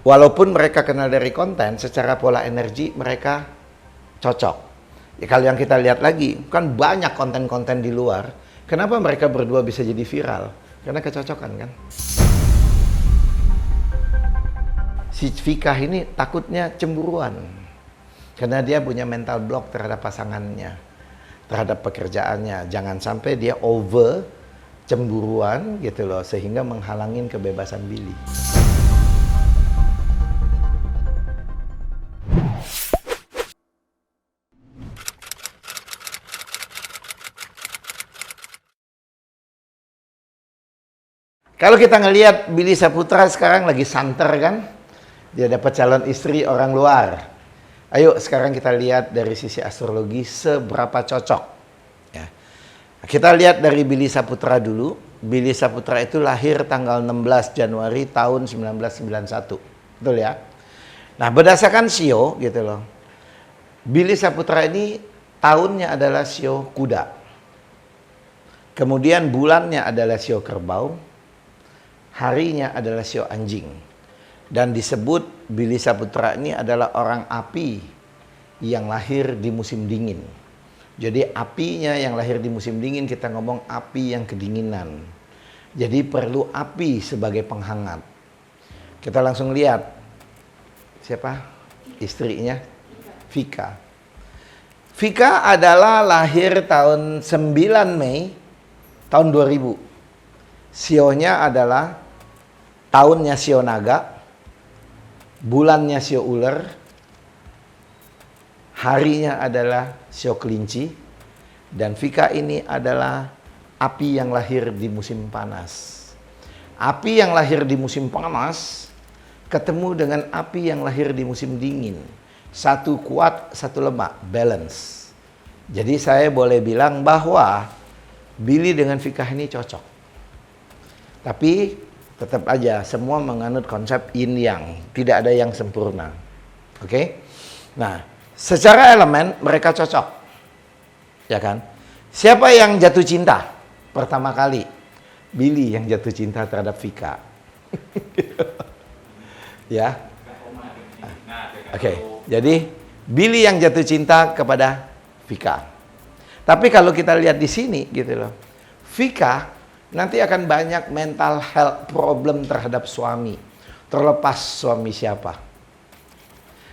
Walaupun mereka kenal dari konten, secara pola energi mereka cocok. Ya, kalau yang kita lihat lagi, kan banyak konten-konten di luar. Kenapa mereka berdua bisa jadi viral? Karena kecocokan kan. Si Vika ini takutnya cemburuan. Karena dia punya mental block terhadap pasangannya, terhadap pekerjaannya. Jangan sampai dia over cemburuan gitu loh, sehingga menghalangin kebebasan Billy. Kalau kita ngelihat Billy Saputra sekarang lagi santer kan, dia dapat calon istri orang luar. Ayo sekarang kita lihat dari sisi astrologi seberapa cocok. Ya. Kita lihat dari Billy Saputra dulu. Billy Saputra itu lahir tanggal 16 Januari tahun 1991. Betul ya? Nah berdasarkan sio gitu loh. Billy Saputra ini tahunnya adalah sio kuda. Kemudian bulannya adalah sio kerbau. Harinya adalah sio anjing. Dan disebut Billy Saputra ini adalah orang api yang lahir di musim dingin. Jadi apinya yang lahir di musim dingin, kita ngomong api yang kedinginan. Jadi perlu api sebagai penghangat. Kita langsung lihat siapa istrinya, Vika. Vika adalah lahir tahun 9 Mei tahun 2000. Sionya adalah tahunnya sio naga, bulannya sio ular, harinya adalah sio kelinci, dan Vika ini adalah api yang lahir di musim panas. Api yang lahir di musim panas ketemu dengan api yang lahir di musim dingin. Satu kuat, satu lemah, balance. Jadi saya boleh bilang bahwa Billy dengan Vika ini cocok. Tapi tetap aja semua menganut konsep yin yang, tidak ada yang sempurna. Oke? Nah, secara elemen mereka cocok. Ya kan? Siapa yang jatuh cinta pertama kali? Billy yang jatuh cinta terhadap Vika. Ya. Oke. Jadi Billy yang jatuh cinta kepada Vika. Tapi kalau kita lihat di sini gitu loh. Vika nanti akan banyak mental health problem terhadap suami. Terlepas suami siapa.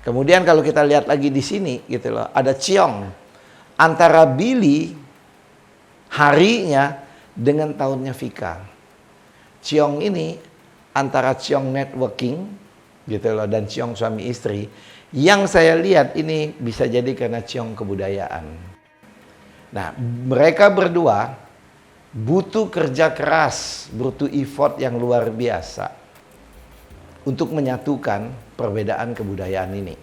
Kemudian kalau kita lihat lagi di sini gitu loh, ada ciong antara Billy harinya dengan tahunnya Vika. Ciong ini antara ciong networking gitu loh dan ciong suami istri. Yang saya lihat ini bisa jadi karena ciong kebudayaan. Nah, mereka berdua butuh kerja keras, butuh effort yang luar biasa untuk menyatukan perbedaan kebudayaan ini.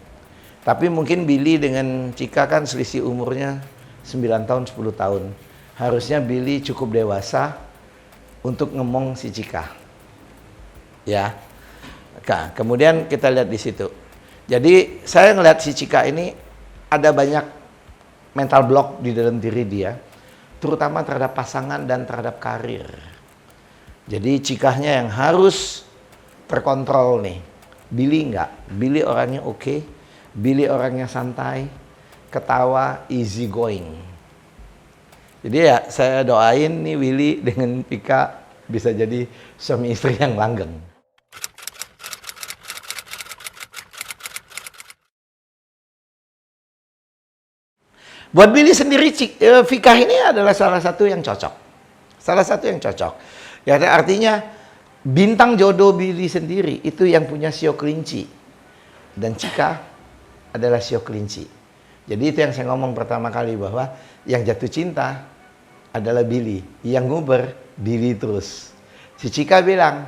Tapi mungkin Billy dengan Cika kan selisih umurnya 9 tahun, 10 tahun. Harusnya Billy cukup dewasa untuk ngemong si Cika. Ya. Nah, kemudian kita lihat di situ. Jadi saya ngelihat si Cika ini ada banyak mental block di dalam diri dia, terutama terhadap pasangan dan terhadap karir. Jadi Cikahnya yang harus terkontrol nih. Billy enggak. Billy orangnya oke. Billy orangnya santai, ketawa, easy going. Jadi ya saya doain nih Willy dengan Vika bisa jadi suami istri yang langgeng. Buat Billy sendiri, Vika ini adalah salah satu yang cocok. Salah satu yang cocok. Ya, artinya bintang jodoh Billy sendiri itu yang punya sio kelinci. Dan Cika adalah sio kelinci. Jadi itu yang saya ngomong pertama kali bahwa yang jatuh cinta adalah Billy. Yang nguber Billy terus. Si Cika bilang,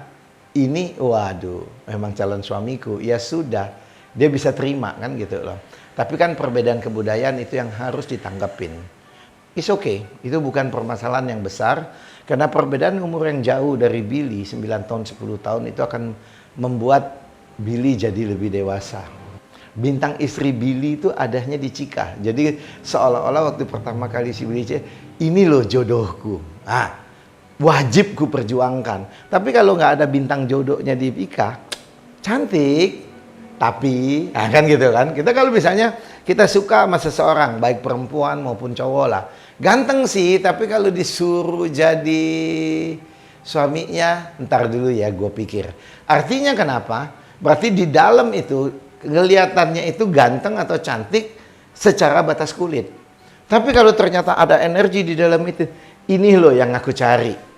ini waduh memang calon suamiku. Ya sudah, dia bisa terima kan gitu loh. Tapi kan perbedaan kebudayaan itu yang harus ditanggapin. It's okay, itu bukan permasalahan yang besar. Karena perbedaan umur yang jauh dari Billy, 9 tahun, 10 tahun itu akan membuat Billy jadi lebih dewasa. Bintang istri Billy itu adanya di Cika. Jadi seolah-olah waktu pertama kali si Billy ini loh jodohku. Wajib ku perjuangkan. Tapi kalau nggak ada bintang jodohnya di Vika, cantik, tapi, nah kan gitu kan. Kita kalau misalnya kita suka sama seseorang, baik perempuan maupun cowok lah. Ganteng sih, tapi kalau disuruh jadi suaminya, ntar dulu ya gue pikir. Artinya kenapa? Berarti di dalam itu, kelihatannya itu ganteng atau cantik secara batas kulit. Tapi kalau ternyata ada energi di dalam itu, ini loh yang aku cari.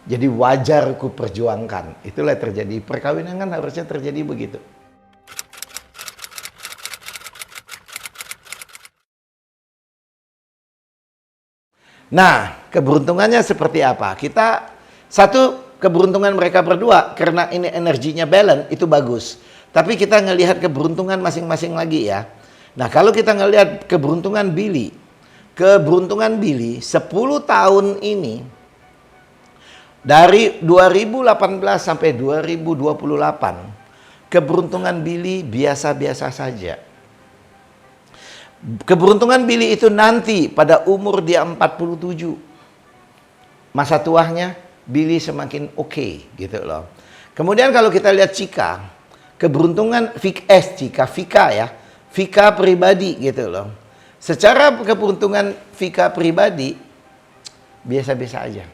Jadi wajar ku perjuangkan. Itulah terjadi. Perkawinan kan harusnya terjadi begitu. Nah, keberuntungannya seperti apa? Satu, keberuntungan mereka berdua, karena ini energinya balance, itu bagus. Tapi kita ngelihat keberuntungan masing-masing lagi ya. Nah, kalau kita ngelihat keberuntungan Billy 10 tahun ini, dari 2018 sampai 2028, keberuntungan Billy biasa-biasa saja. Keberuntungan Billy itu nanti pada umur dia 47. Masa tuanya Billy semakin oke gitu loh. Kemudian kalau kita lihat Cika, keberuntungan Vika ya. Vika pribadi gitu loh. Secara keberuntungan Vika pribadi biasa-biasa aja.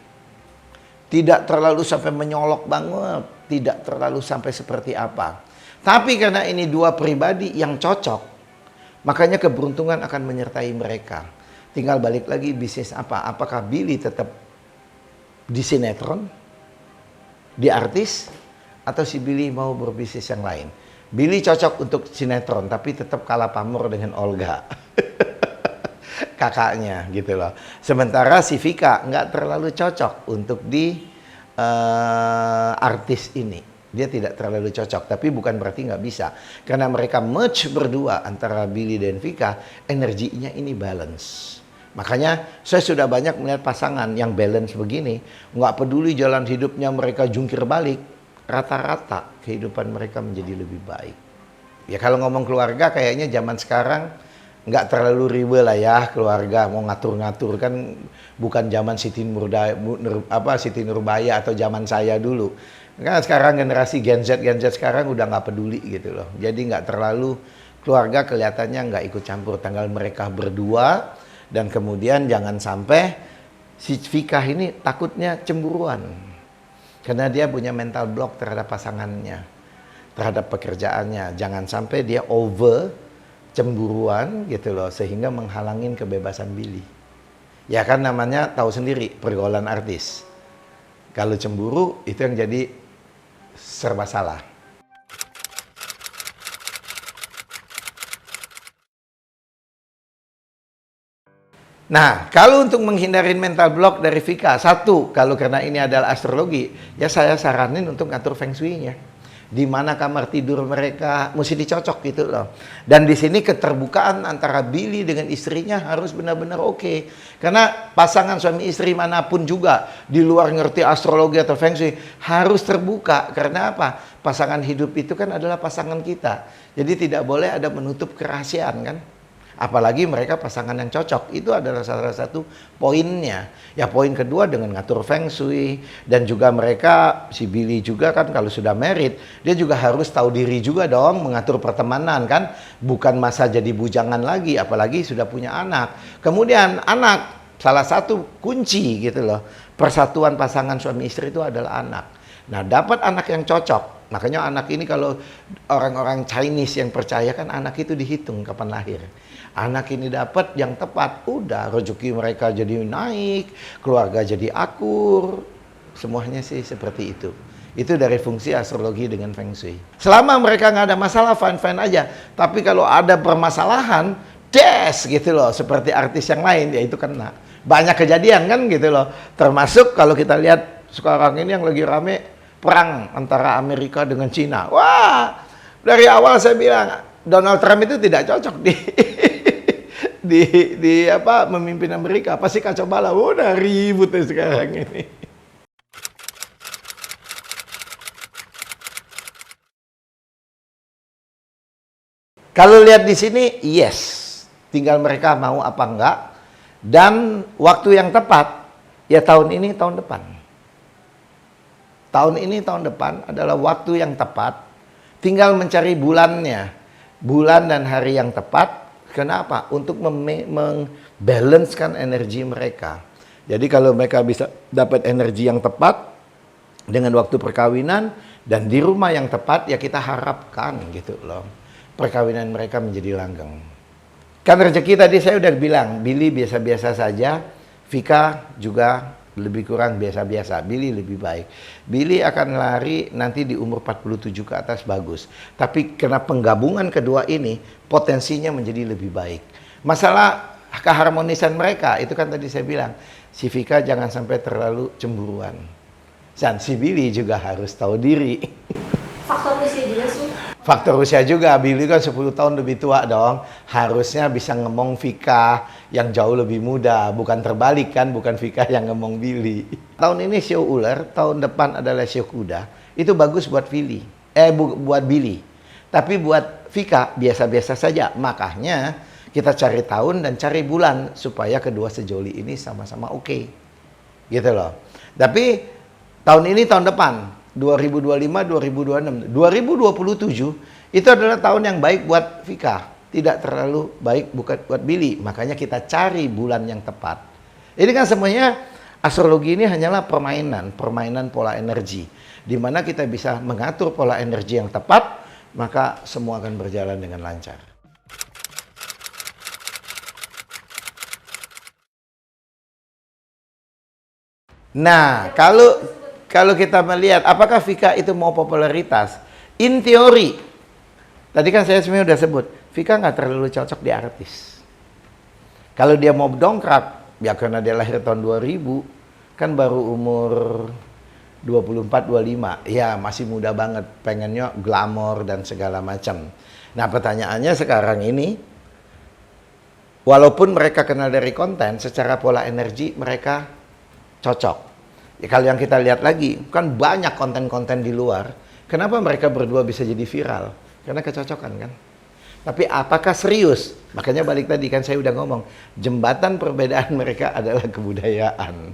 Tidak terlalu sampai menyolok banget, tidak terlalu sampai seperti apa. Tapi karena ini dua pribadi yang cocok, makanya keberuntungan akan menyertai mereka. Tinggal balik lagi bisnis apa? Apakah Billy tetap di sinetron, di artis, atau si Billy mau berbisnis yang lain? Billy cocok untuk sinetron, tapi tetap kalah pamor dengan Olga. Kakaknya gitu loh. Sementara si Vika nggak terlalu cocok untuk di artis ini. Dia tidak terlalu cocok, tapi bukan berarti nggak bisa. Karena mereka merge berdua antara Billy dan Vika, energinya ini balance. Makanya saya sudah banyak melihat pasangan yang balance begini, nggak peduli jalan hidupnya mereka jungkir balik, rata-rata kehidupan mereka menjadi lebih baik. Ya kalau ngomong keluarga kayaknya zaman sekarang nggak terlalu ribet lah ya keluarga, mau ngatur-ngatur kan bukan zaman Siti Nurbaya atau zaman saya dulu. Kan sekarang generasi Gen Z sekarang udah nggak peduli gitu loh. Jadi nggak terlalu keluarga kelihatannya nggak ikut campur, tanggal mereka berdua. Dan kemudian jangan sampai si Vika ini takutnya cemburuan. Karena dia punya mental block terhadap pasangannya, terhadap pekerjaannya. Jangan sampai dia over cemburuan gitu loh, sehingga menghalangin kebebasan Billy. Ya kan namanya tahu sendiri pergaulan artis. Kalau cemburu itu yang jadi serba salah. Nah, kalau untuk menghindarin mental block dari Vika, satu, kalau karena ini adalah astrologi, ya saya saranin untuk ngatur feng shui-nya. Di mana kamar tidur mereka mesti dicocok gitu loh. Dan di sini keterbukaan antara Billy dengan istrinya harus benar-benar oke. Karena pasangan suami istri manapun juga di luar ngerti astrologi atau feng shui harus terbuka. Karena apa? Pasangan hidup itu kan adalah pasangan kita. Jadi tidak boleh ada menutup kerahasiaan kan. Apalagi mereka pasangan yang cocok, itu adalah salah satu poinnya. Ya poin kedua dengan ngatur feng shui, dan juga mereka, si Billy juga kan kalau sudah married, dia juga harus tahu diri juga dong, mengatur pertemanan kan. Bukan masa jadi bujangan lagi, apalagi sudah punya anak. Kemudian anak, salah satu kunci gitu loh, persatuan pasangan suami istri itu adalah anak. Nah dapat anak yang cocok, makanya anak ini kalau orang-orang Chinese yang percaya kan anak itu dihitung kapan lahir. Anak ini dapat yang tepat, udah rezeki mereka jadi naik, keluarga jadi akur, semuanya sih seperti itu. Itu dari fungsi astrologi dengan feng shui. Selama mereka nggak ada masalah, fine-fine aja. Tapi kalau ada permasalahan, des gitu loh, seperti artis yang lain, ya itu kena. Banyak kejadian kan gitu loh. Termasuk kalau kita lihat sekarang ini yang lagi rame, perang antara Amerika dengan Cina. Wah, dari awal saya bilang Donald Trump itu tidak cocok di apa memimpin Amerika, pasti kacau balau. Udah ribut ya sekarang ini. Kalau lihat di sini, yes, tinggal mereka mau apa enggak, dan waktu yang tepat ya tahun ini tahun depan. Tahun ini tahun depan adalah waktu yang tepat Tinggal mencari bulannya. Bulan dan hari yang tepat. Kenapa? Untuk membalancekan energi mereka. Jadi kalau mereka bisa dapat energi yang tepat dengan waktu perkawinan dan di rumah yang tepat, ya kita harapkan gitu loh. Perkawinan mereka menjadi langgeng. Kan rezeki tadi saya udah bilang, Billy biasa-biasa saja, Vika juga lebih kurang biasa-biasa. Billy lebih baik. Billy akan lari nanti di umur 47 ke atas bagus. Tapi karena penggabungan kedua ini, potensinya menjadi lebih baik. Masalah keharmonisan mereka, itu kan tadi saya bilang, si Vika jangan sampai terlalu cemburuan. Dan si Billy juga harus tahu diri. Faktor usia juga sih. Faktor usia juga, Billy kan 10 tahun lebih tua dong. Harusnya bisa ngomong Vika yang jauh lebih muda. Bukan terbalik kan, bukan Vika yang ngomong Billy. Tahun ini show ular, tahun depan adalah show kuda. Itu bagus buat Billy. Buat Billy. Tapi buat Vika biasa-biasa saja. Makanya kita cari tahun dan cari bulan supaya kedua sejoli ini sama-sama oke. Gitu loh. Tapi tahun ini tahun depan 2025, 2026, 2027 itu adalah tahun yang baik buat Vika, tidak terlalu baik buat Billy. Makanya kita cari bulan yang tepat. Ini kan semuanya astrologi ini hanyalah permainan pola energi, di mana kita bisa mengatur pola energi yang tepat, maka semua akan berjalan dengan lancar. Nah, kalau kita melihat apakah Vika itu mau popularitas, in teori, tadi kan saya sebenarnya udah sebut, Vika nggak terlalu cocok di artis. Kalau dia mau dongkrak, ya karena dia lahir tahun 2000, kan baru umur 24-25, ya masih muda banget, pengennya glamor dan segala macam. Nah pertanyaannya sekarang ini, walaupun mereka kenal dari konten, secara pola energi mereka cocok. Ya, kalau yang kita lihat lagi, kan banyak konten-konten di luar. Kenapa mereka berdua bisa jadi viral? Karena kecocokan kan. Tapi apakah serius? Makanya balik tadi kan saya udah ngomong, jembatan perbedaan mereka adalah kebudayaan.